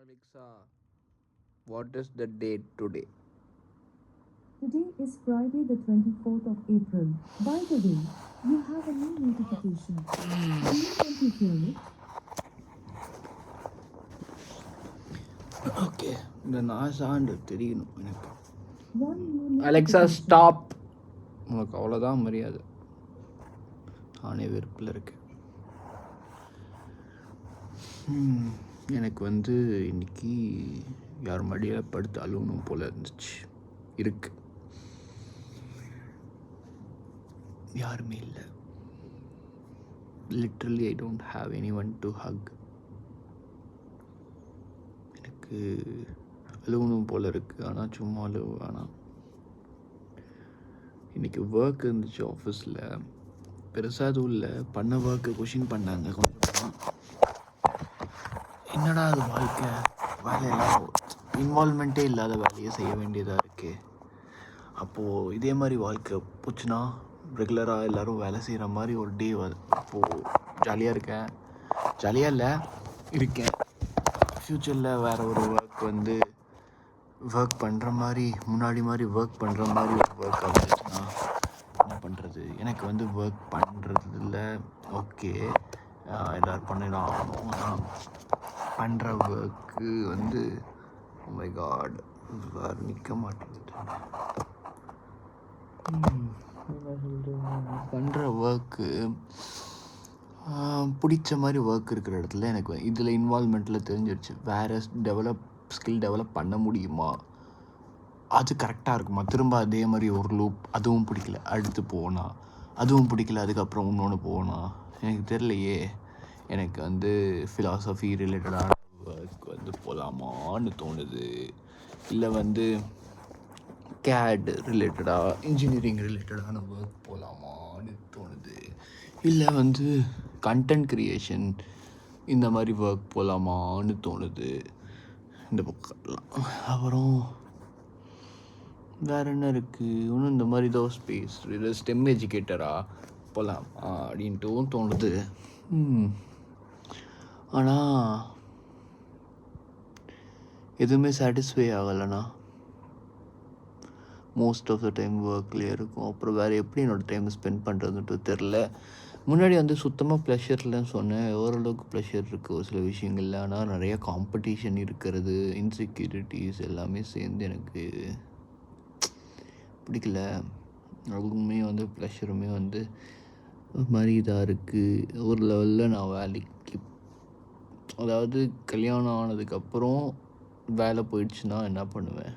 Alexa, what is the date today? Today is Friday, the 24th of April. By the way, you have a new notification. Do you want to hear it? Okay, இந்த நாசாண்டு தெரியணும் எனக்கு. One new Alexa notification. Stop. உனக்கு அவ்வளோதான் மரியாதை. நானே வெறுப்பில் இருக்கேன். எனக்கு வந்து இன்னைக்கு யார் மடியில் படுத்து அழுகணும் போல் இருந்துச்சு. இருக்கு, யாருமே இல்லை. Literally I don't have anyone to hug. எனக்கு அழுகணும் போல் இருக்குது, ஆனால் சும்மா அழுவ வேணாம். இன்றைக்கி ஒர்க் இருந்துச்சு ஆஃபீஸில். பெருசாக எதுவும் இல்லை, பண்ண ஒர்க்கு கொஷின் பண்ணாங்க கொஞ்சம். என்னடா அது வாழ்க்கை, வேலையெல்லாம் இன்வால்மெண்ட்டே இல்லாத வேலையை செய்ய வேண்டியதாக இருக்கே. அப்போது இதே மாதிரி வாழ்க்கை போச்சுன்னா ரெகுலராக எல்லோரும் வேலை செய்கிற மாதிரி ஒரு டே அப்போது ஜாலியாக இருக்கேன். ஜாலியாக இல்லை, இருக்கேன். ஃப்யூச்சரில் வேறு ஒரு ஒர்க் வந்து ஒர்க் பண்ணுற மாதிரி, முன்னாடி மாதிரி ஒர்க் பண்ணுற மாதிரி ஒரு ஒர்க் வந்துச்சுன்னா என்ன பண்ணுறது? எனக்கு வந்து ஒர்க் பண்ணுறதுல ஓகே, எல்லோரும் பண்ணிதான் ஆகணும். ஆனால் பண்ணுற ஒர்க்கு வந்து மை காட் வேறு நிற்க மாட்டேங்குது. பண்ணுற ஒர்க்கு பிடிச்ச மாதிரி ஒர்க் இருக்கிற இடத்துல எனக்கு இதில் இன்வால்மெண்ட்டில் தெரிஞ்சிருச்சு. வேறு ஸ்கில் டெவலப் பண்ண முடியுமா, அது கரெக்டாக இருக்குமா, திரும்ப அதே மாதிரி ஒரு லூப், அதுவும் பிடிக்கல, அடுத்து போனால் அதுவும் பிடிக்கல, அதுக்கப்புறம் இன்னொன்று போனால் எனக்கு தெரியலையே. எனக்கு வந்து ஃபிலாசபி ரிலேட்டடான ஒர்க் வந்து போகலாமான்னு தோணுது. இல்லை வந்து கேட் ரிலேட்டடாக, இன்ஜினியரிங் ரிலேட்டடான ஒர்க் போகலாமான்னு தோணுது. இல்லை வந்து கண்டென்ட் க்ரியேஷன் இந்த மாதிரி ஒர்க் போகலாமான்னு தோணுது இந்த பக்கம்லாம். அப்புறம் வேறு என்ன இருக்குது? இன்னும் இந்த மாதிரி ஏதோ ஸ்பேஸ், ஏதோ ஸ்டெம் எஜுகேட்டராக போகலாம் அப்படின்ட்டும் தோணுது. ஆனால் எதுவுமே சாட்டிஸ்ஃபை ஆகலைண்ணா. மோஸ்ட் ஆஃப் த டைம் ஒர்க்லேயே இருக்கும். அப்புறம் வேறு எப்படி என்னோடய டைம் ஸ்பெண்ட் பண்ணுறதுன்ட்டு தெரில. முன்னாடி வந்து சுத்தமாக ப்ளஷர் இல்லைன்னு சொன்னேன். ஓரளவுக்கு ப்ளஷர் இருக்குது ஒரு சில விஷயங்கள்ல. ஆனால் நிறைய காம்படிஷன் இருக்கிறது, இன்செக்யூரிட்டிஸ் எல்லாமே சேர்ந்து எனக்கு பிடிக்கல. அதுவுமே வந்து ப்ளஷருமே வந்து ஒரு மாதிரி இதாக இருக்குது. ஒரு லெவலில் நான் வேலைக்கு, அதாவது கல்யாணம் ஆனதுக்கப்புறம் வேலை போயிடுச்சுன்னா என்ன பண்ணுவேன்?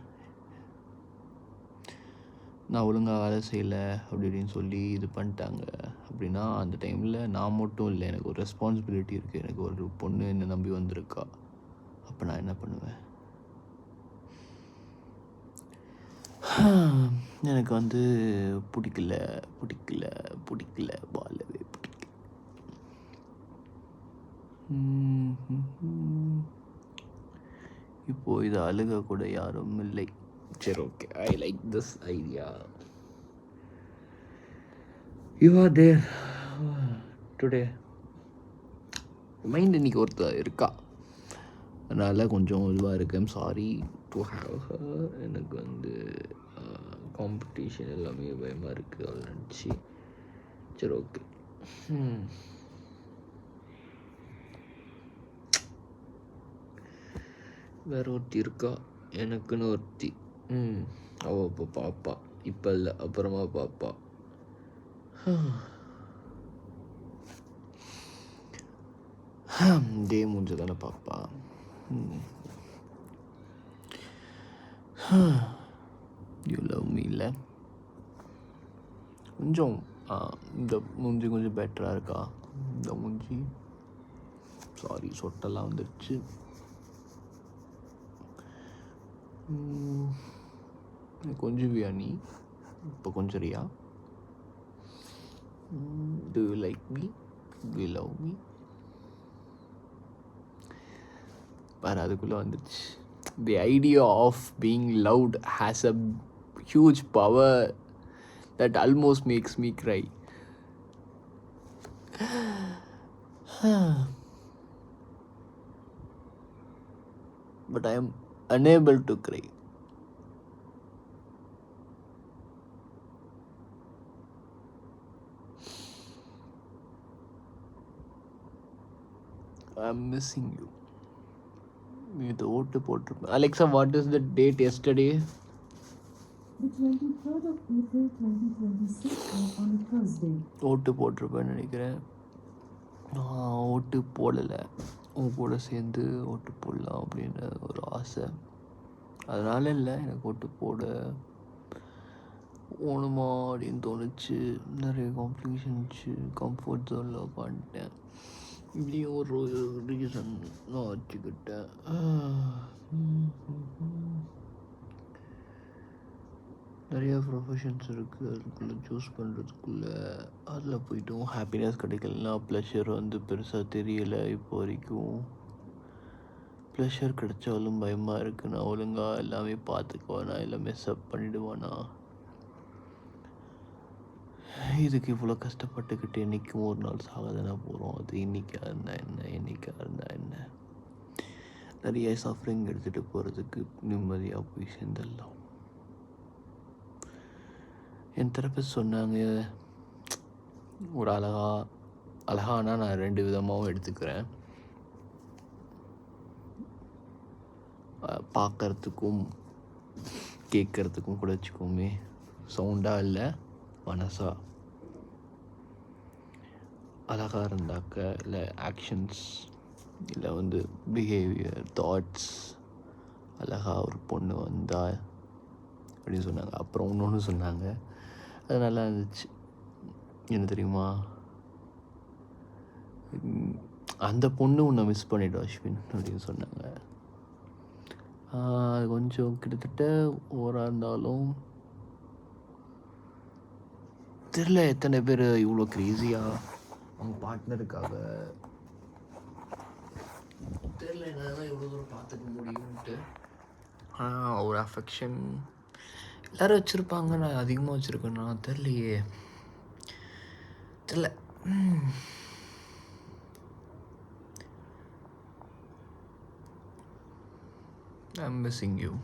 நான் ஒழுங்காக வேலை செய்யலை அப்படி இப்படின்னு சொல்லி இது பண்ணிட்டாங்க அப்படின்னா, அந்த டைமில் நான் மட்டும் இல்லை, எனக்கு ஒரு ரெஸ்பான்சிபிலிட்டி இருக்குது. எனக்கு ஒரு பொண்ணு என்னை நம்பி வந்திருக்கா. அப்போ நான் என்ன பண்ணுவேன்? எனக்கு வந்து பிடிக்கல வாழவே பிடிக்கல. இப்போது இது அழுக கூட யாரும் இல்லை. சரி, okay, I like this idea. You are there today. Mind இன்னைக்கு ஒருத்தர் இருக்கா, அதனால் கொஞ்சம் இதுவாக இருக்கேன். Sorry to have her. எனக்கு வந்து காம்படிஷன் எல்லாமே பயமாக இருக்குது அவள் நினச்சி. சரி, ஓகே. வேற ஒருத்தி இருக்கா எனக்குன்னு ஒருத்தி. அவள் இப்போ பாப்பா, இப்போ இல்லை, அப்புறமா பாப்பா. டே முடிஞ்ச தானே பாப்பா. யூ லவ் மீ இல்லை? கொஞ்சம் இந்த மூஞ்சி கொஞ்சம் பெட்டராக இருக்கா இந்த மூஞ்சி? சாரி, சொட்டெல்லாம் வந்துடுச்சு. கொஞ்சம் வியா நீ இப்போ கொஞ்சம் ரியா? Do you like me? Do you love me? பாரு, அதுக்குள்ளே வந்துடுச்சு. The idea of being loved has a huge power that almost makes me cry. but I am unable to cry. I am missing you. இது ஓட்டு போட்டிருப்பேன். Alexa, what is the date yesterday? The 23rd of April 2026 was on a Thursday. ஓட்டு போட்டிருப்பேன்னு நினைக்கிறேன். நான் ஓட்டு போடலை. உன் கூட சேர்ந்து ஓட்டு போடலாம் அப்படின்னு ஒரு ஆசை. அதனால இல்லை, எனக்கு ஓட்டு போட ஓணுமா அப்படின்னு தோணுச்சு. நிறைய காம்ப்ளிகேஷன்ஸ், கம்ஃபர்ட் ஜோனில் உட்காந்துட்டேன். இப்படியும் ஒரு ரீசன் நான் வச்சுக்கிட்டேன். நிறையா ப்ரொஃபஷன்ஸ் இருக்குது, அதுக்குள்ளே சூஸ் பண்ணுறதுக்குள்ளே அதில் போய்ட்டும் ஹாப்பினஸ் கிடைக்கலனா ப்ளஷர் வந்து பெருசாக தெரியலை இப்போ வரைக்கும். ப்ளஷர் கிடைச்சாலும் பயமாக இருக்குது. நான் ஒழுங்காக எல்லாமே பார்த்துக்குவானா இல்லை மெஸ்அப் பண்ணிவிடுவானா. இதுக்கு இவ்வளோ கஷ்டப்பட்டுக்கிட்டு என்றைக்கும் ஒரு நாள் சாகதானே போகிறோம். அது இன்றைக்கா இருந்தால் என்ன, என்றைக்கா இருந்தால் என்ன. நிறைய சஃபரிங் எடுத்துகிட்டு போகிறதுக்கு நிம்மதியாக போய் சேர்ந்துடலாம். என் தெரப்பிஸ்ட் சொன்னாங்க, ஒரு அழகானா நான் 2 விதமாகவும் எடுத்துக்கிறேன். பார்க்கறதுக்கும் கேட்கறதுக்கும் கூட வச்சுக்கோமே. சவுண்டாக இல்லை, மனசா அழகாக இருந்தாக்க, இல்லை ஆக்ஷன்ஸ், இல்லை வந்து பிஹேவியர், தாட்ஸ் அழகாக ஒரு பொண்ணு வந்தா அப்படின்னு சொன்னாங்க. அப்புறம் இன்னொன்று சொன்னாங்க, அது நல்லா இருந்துச்சு. என்ன தெரியுமா, அந்த பொண்ணு உன்னை மிஸ் பண்ணிவிடும் அஸ்வின் அப்படின்னு சொன்னாங்க. அது கொஞ்சம் கிட்டத்தட்ட ஓவராக இருந்தாலும் தெரில எத்தனை பேர் இவ்வளோ க்ரேஸியாக அவங்க பார்ட்னருக்காக தெரில என்னால் இவ்வளோ தூரம் பார்த்துக்க முடியும்ன்ட்டு. ஒரு அஃபெக்ஷன் எல்லோரும் வச்சுருப்பாங்க, நான் அதிகமாக வச்சுருக்கேன்னா தெரிலையே, தெரில. I'm missing you.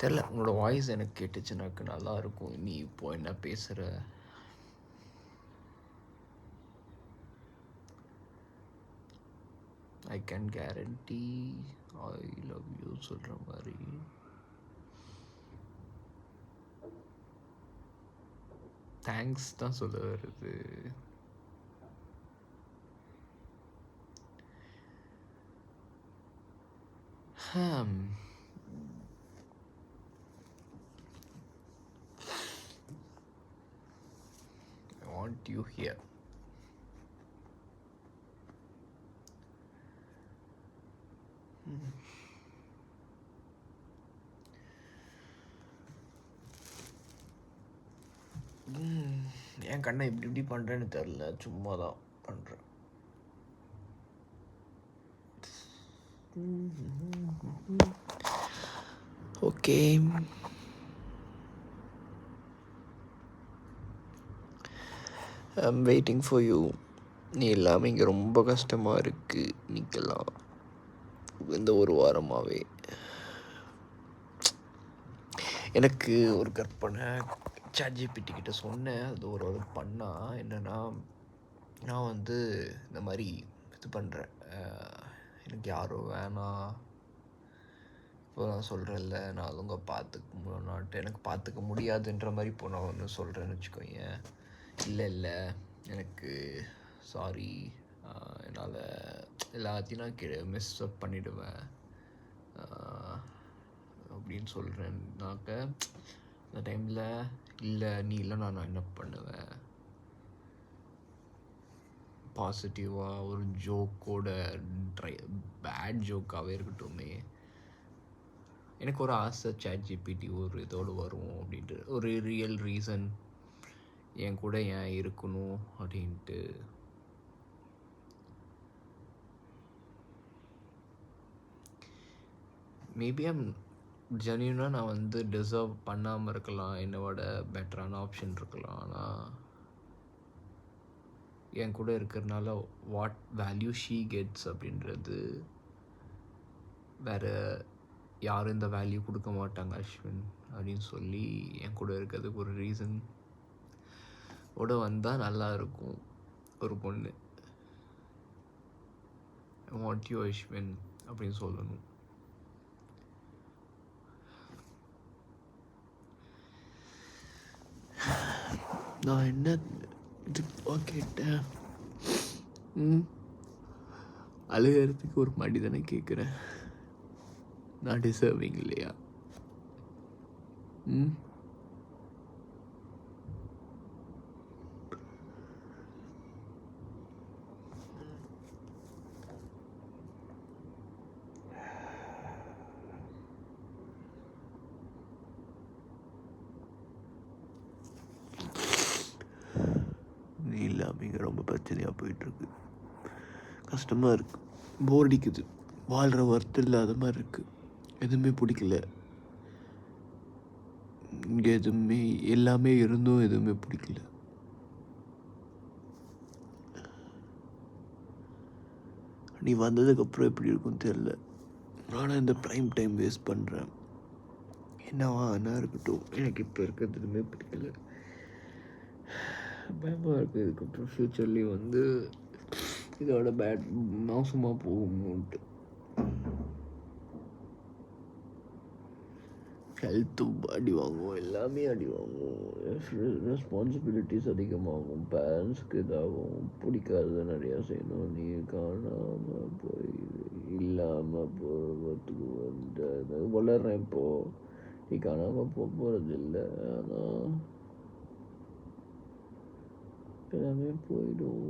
தெரில, உங்களோட வாய்ஸ் எனக்கு கேட்டுச்சுனாக்கு நல்லாயிருக்கும். நீ இப்போ என்ன பேசுகிற, I can guarantee I love you சொல்கிற மாதிரி. தேங்க்ஸ் தான் சொல்ல வருது. I want you here. என் கண்ணை இப்படி பண்ணுறேன்னு தெரில, சும்மா தான் பண்ணுறேன். Okay, I'm waiting for you. நீ இல்லாமல் இங்கே ரொம்ப கஷ்டமாக இருக்குது. நிற்கலாம் இந்த ஒரு வாரமாகவே. எனக்கு ஒரு கற்பனை, ChatGPT கிட்ட சொன்னேன். அது ஒரு பண்ணால் என்னென்னா, நான் வந்து இந்த மாதிரி இது பண்ணுறேன், எனக்கு யாரும் வேணாம், இப்போ நான் சொல்கிறேன்ல, நான் அவங்க எனக்கு பார்த்துக்க முடியாதுன்ற மாதிரி இப்போ நான் ஒன்று சொல்கிறேன்னு வச்சுக்கோங்க. இல்லை எனக்கு சாரி, என்னால் எல்லாத்தையும் நான் மிஸ்அப் பண்ணிவிடுவேன் அப்படின்னு சொல்கிறேன்னாக்க, அந்த டைமில் இல்லை நீ இல்லைனா நான் என்ன பண்ணுவேன். பாசிட்டிவாக ஒரு ஜோக்கோட பேட் ஜோக்காகவே இருக்கட்டுமே. எனக்கு ஒரு ஆசை, ChatGPT ஒரு இதோடு வரும் அப்படின்ட்டு, ஒரு ரியல் ரீசன் என் கூட ஏன் இருக்கணும் அப்படின்ட்டு. மேபி ஜென்யூனாக நான் வந்து டிசர்வ் பண்ணாமல் இருக்கலாம், என்னோட பெட்டரான ஆப்ஷன் இருக்கலாம். ஆனால் என் கூட இருக்கிறதுனால வாட் வேல்யூ ஷீ கெட்ஸ் அப்படின்றது வேறு யாரும் இந்த வேல்யூ கொடுக்க மாட்டாங்க அஸ்வின் அப்படின்னு சொல்லி என் கூட இருக்கிறதுக்கு ஒரு ரீசன் ஓட வந்தால் நல்லா இருக்கும் ஒரு பொண்ணு. வாட் யூ அஸ்வின் அப்படின்னு சொல்லணும். நான் என்ன இதுவாக கேட்டேன்? அழுகிறதுக்கு ஒரு மாடி தானே கேட்குறேன். நான் டிசர்விங் இல்லையா? நீ இல்லாமல் இங்கே ரொம்ப பிரச்சனையாக போயிட்டுருக்கு. கஷ்டமாக இருக்குது, போர் அடிக்குது, வாழ்கிற ஒர்த் இல்லாத மாதிரி இருக்குது. எதுவுமே பிடிக்கல இங்கே. எதுவுமே எல்லாமே இருந்தும் எதுவுமே பிடிக்கல. நீ வந்ததுக்கப்புறம் எப்படி இருக்குன்னு தெரில. ஆனால் இந்த ப்ரைம் டைம் வேஸ்ட் பண்ணுறேன். என்னவா என்ன இருக்கட்டும், எனக்கு இப்போ இருக்கிறது எதுவுமே பிடிக்கல. பயமாக இருக்குது இதுக்கப்புறம் ஃப்யூச்சர்லேயும் வந்து இதோட மோசமாக போகும்ன்ட்டு. ஹெல்த்தும் அடி வாங்குவோம், எல்லாமே அடி வாங்குவோம், ரெஸ்பான்சிபிலிட்டிஸ் அதிகமாகும், பேரண்ட்ஸ்க்கு இதாகும், பிடிக்காத நிறையா செய்யணும். நீ காணாமல் போய் இல்லாமல் போகிறதுக்கு வந்து வளர்றேன். இப்போது நீ காணாமல் போகிறது இல்லை, ஆனால் எல்லாமே போயிடும்.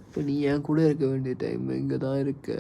இப்போ நீ என் கூட இருக்க வேண்டிய டைம் இங்கே தான் இருக்க.